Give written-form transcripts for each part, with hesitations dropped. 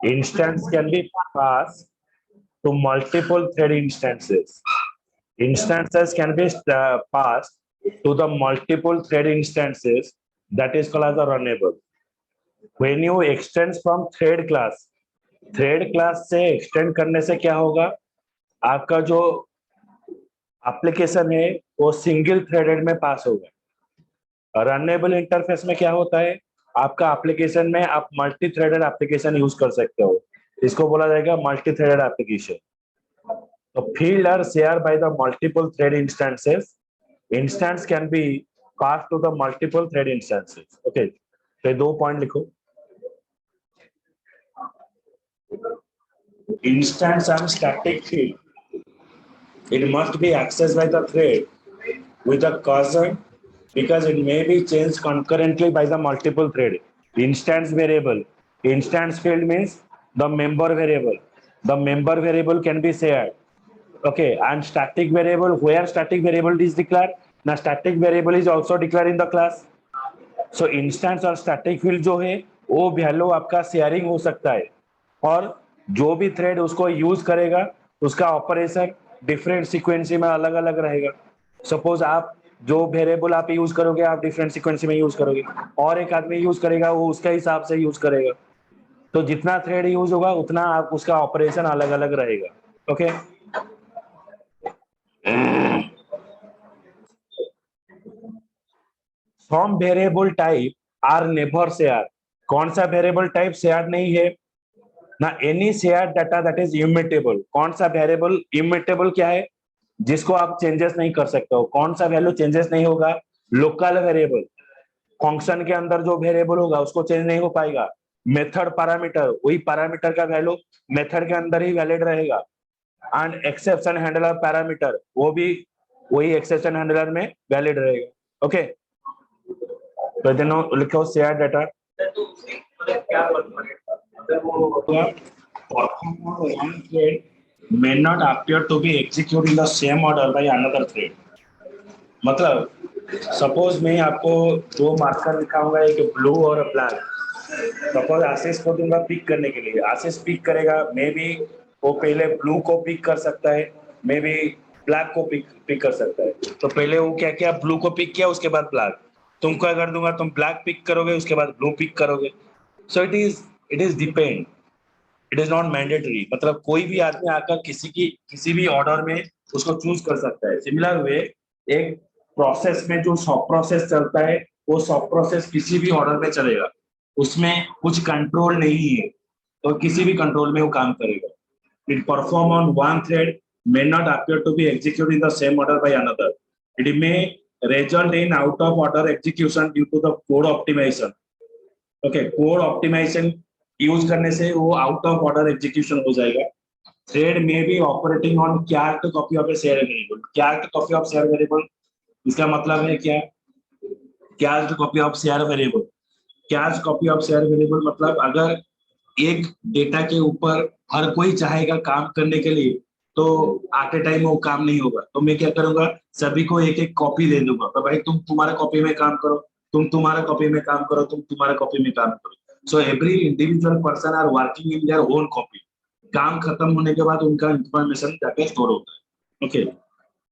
Instance can be passed to multiple thread instances. Instances can be passed to the multiple thread instances. That is called as a runnable. When you extend from thread class से extend करने से क्या होगा, आपका जो application है वो single threaded में पास होगा। रनेबल इंटरफेस में क्या होता है, आपका एप्लीकेशन में आप मल्टी थ्रेडेड एप्लीकेशन यूज कर सकते हो, इसको बोला जाएगा मल्टी थ्रेडेड एप्लीकेशन। तो field are share by the multiple thread instances, instance can be pass to the multiple thread instances. Okay, तो 2 पॉइंट लिखो। Instance and static field, it must be accessed by the thread with a cursor because it may be changed concurrently by the multiple thread. Instance variable, instance field means the member variable. The member variable can be shared. Okay, and static variable, where static variable is declared? Now static variable is also declared in the class. So instance और static field जो है वो value आपका sharing हो सकता है, और जो भी थ्रेड उसको यूज करेगा उसका ऑपरेशन डिफरेंट सीक्वेंसी में अलग अलग रहेगा। सपोज आप जो वेरिएबल आप यूज करोगे आप डिफरेंट सीक्वेंसी में यूज करोगे, और एक आदमी यूज करेगा वो उसके हिसाब से यूज करेगा। तो जितना थ्रेड यूज होगा उतना आप उसका ऑपरेशन अलग अलग रहेगा। Okay, some variable type are never share. कौन सा वेरिएबल टाइप शेयर नहीं है ना? Any share data that is immutable. कौन सा वेरिएबल इम्यूटेबल क्या है? जिसको आप चेंजेस नहीं कर सकते हो। कौन सा वैल्यू चेंजेस नहीं होगा? Local variable. फंक्शन के अंदर जो वेरिएबल होगा उसको चेंज नहीं हो पाएगा। मेथड पैरामीटर, वही पैरामीटर का वैल्यू मेथड के अंदर ही वैलिड रहेगा। एंड एक्सेप्शन हैंडलर पैरामीटर, वो भी वही एक्सेप्शन हैंडलर में वैलिड रहेगा। ओके, तो दोनों लिखो share data one thread may not appear to be executed in the same order by another thread. मतलब सपोज मैं आपको 2 मार्कर दिखाऊंगा, एक ब्लू और ब्लैक। सपोज आशीष को दूंगा पिक करने के लिए, आशीष पिक करेगा, मे बी वो पहले ब्लू को पिक कर सकता है, मे बी ब्लैक को पिक कर सकता है। तो पहले वो क्या किया, ब्लू को पिक किया, उसके बाद ब्लैक। तुमको अगर दूंगा तुम ब्लैक पिक करोगे, उसके बाद ब्लू पिक करोगे। So it is depend, it is not mandatory. मतलब कोई भी आदमी आकर किसी भी ऑर्डर में उसको चूज कर सकता है। सिमिलर वे एक प्रोसेस में जो सब प्रोसेस चलता है वो सब प्रोसेस किसी भी ऑर्डर में चलेगा, उसमें कुछ कंट्रोल नहीं है, तो किसी भी कंट्रोल में वो काम करेगा। It perform on one thread may not appear to be executed in the same order by another. It may result in out of order execution due to the code optimization. Okay, code optimization use करने से वो out of order execution हो जाएगा। Thread में भी operating on create copy of a share variable. Create copy of share variable, इसका मतलब है क्या? Create copy of share variable, create copy of share variable मतलब अगर एक डेटा के ऊपर हर कोई चाहेगा काम करने के लिए, तो आते टाइम वो काम नहीं होगा। तो मैं क्या करूंगा, सभी को एक एक कॉपी दे दूंगा, तो भाई तुम तुम्हारा कॉपी में काम करो, तुम तुम्हारा कॉपी में काम करो, तुम तुम्हारा कॉपी में काम करो। So every individual person are working in their own copy. काम खत्म होने के बाद उनका इंफॉर्मेशन जाके स्टोर होता है। ओके,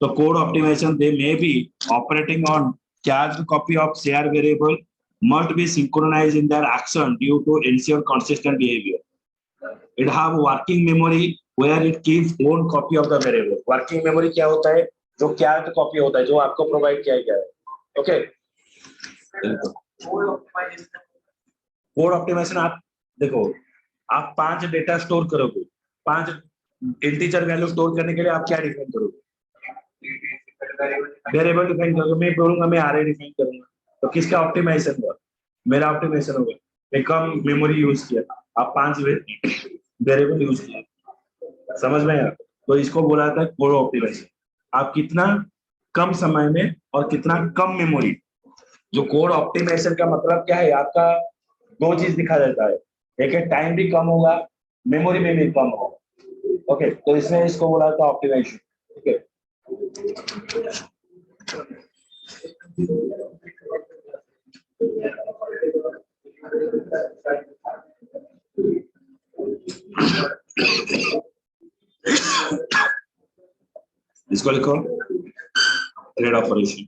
तो code optimization they may be operating on cached copy of share variable must be synchronized in their action due to ensure consistent behavior. It have working memory where it keeps own copy of the variable. Working memory क्या होता है? जो cached copy होता है, जो आपको provide किया गया है। ओके, कोड ऑप्टिमाइजेशन आप देखो, आप 5 डेटा स्टोर करोगे, 5 इंटीजर वैल्यू स्टोर करने के लिए आप क्या डिफाइन करोगे? वेरिएबल डिफाइन करोगे। मैं बोलूंगा मैं आरए डिफाइन करूंगा, तो किसका ऑप्टिमाइजेशन होगा? मेरा ऑप्टिमाइजेशन होगा। मैं कम मेमोरी यूज किया, आप 5 वेरिएबल यूज किया। समझ में आया? तो इसको बोला जाता है कोड ऑप्टिमाइजेशन। आप कितना कम समय में और कितना कम मेमोरी। जो कोड ऑप्टिमाइजेशन का मतलब क्या है, आपका 2 चीज दिखा देता है, एक है टाइम भी कम होगा, मेमोरी में भी कम होगा। ओके, तो इसमें इसको बोला था ऑप्टिमाइजेशन। ओके, इसको लिखो thread operation.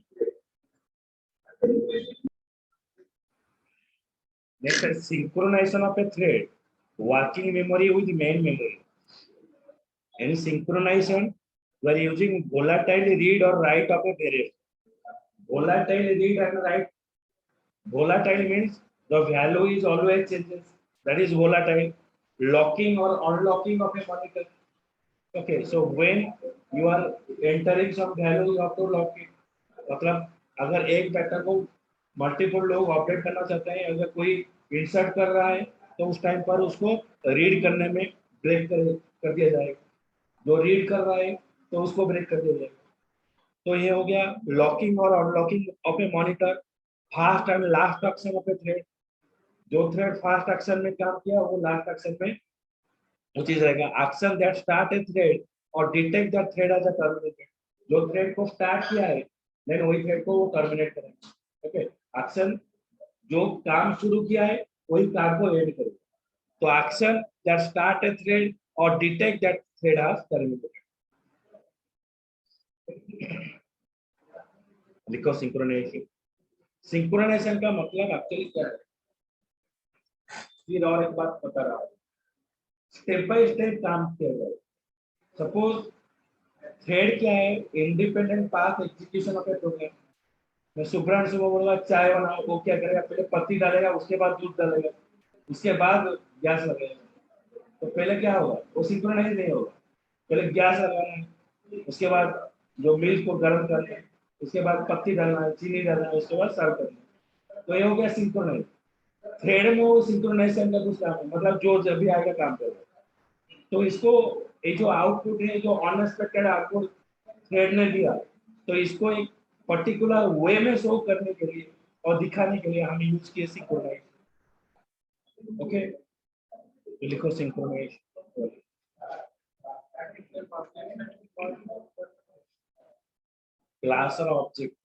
Next is synchronization of a thread working memory with main memory. In synchronization, we are using volatile read or write of a variable. Volatile read and write. Volatile means the value is always changes. That is volatile. Locking or unlocking of a monitor. Okay, so when you are entering some value, you have to lock it. मतलब अगर एक pattern को multiple लोग operate करना चाहते हैं, अगर कोई इंसर्ट कर रहा है तो उस टाइम पर उसको रीड करने में ब्रेक कर दिया जाएगा। जो रीड कर रहा है तो उसको ब्रेक कर दिया जाएगा। तो ये हो गया लॉकिंग और unlocking of A monitor. Fast and last action of A thread. जो थ्रेड फास्ट एक्शन में काम किया वो लास्ट एक्शन में वो चीज रहेगा। Action that start a thread और detect that thread as a terminated. जो थ्रेड को स्टार्ट किया है देन वही थ्रेड को वो टर्मिनेट करेगा। ओके, एक्शन जो काम शुरू किया है वही काम को एंड करेगा। तो action that start a thread और detect that thread has terminated. लिखो सिंक्रोनाइजेशन। सिंक्रोनाइजेशन का मतलब एक्चुअली क्या है, फिर और एक बात बता रहा हूं। स्टेप बाय स्टेप काम किया जाए। सपोज थ्रेड क्या है, independent path execution of a program. मैं सुब्रांशु को बोलूंगा चाय बनाओ, वो क्या करेगा, पहले पत्ती डालेगा, उसके बाद दूध डालेगा, उसके बाद गैस लगेगा। तो पहले क्या होगा, वो सिंक्रोनाइज नहीं होगा। पहले गैस लगाना है, उसके बाद जो मिल्क को गर्म करना है, उसके बाद पत्ती डालना है, चीनी डालना है, उसके बाद सर्व करना है। तो ये हो गया सिंक्रोनाइज। थ्रेड में वो सिंक्रोनाइजेशन का कुछ काम है, मतलब जो जब भी आएगा काम करेगा। तो इसको ये जो आउटपुट है, जो अनएक्सपेक्टेड आउटपुट थ्रेड ने दिया, तो इसको एक पर्टिकुलर वे में शो करने के लिए और दिखाने के लिए हम यूज किए सिंक्रोनाइज। ओके, तो लिखो सिंक्रोनाइज। क्लास और ऑब्जेक्ट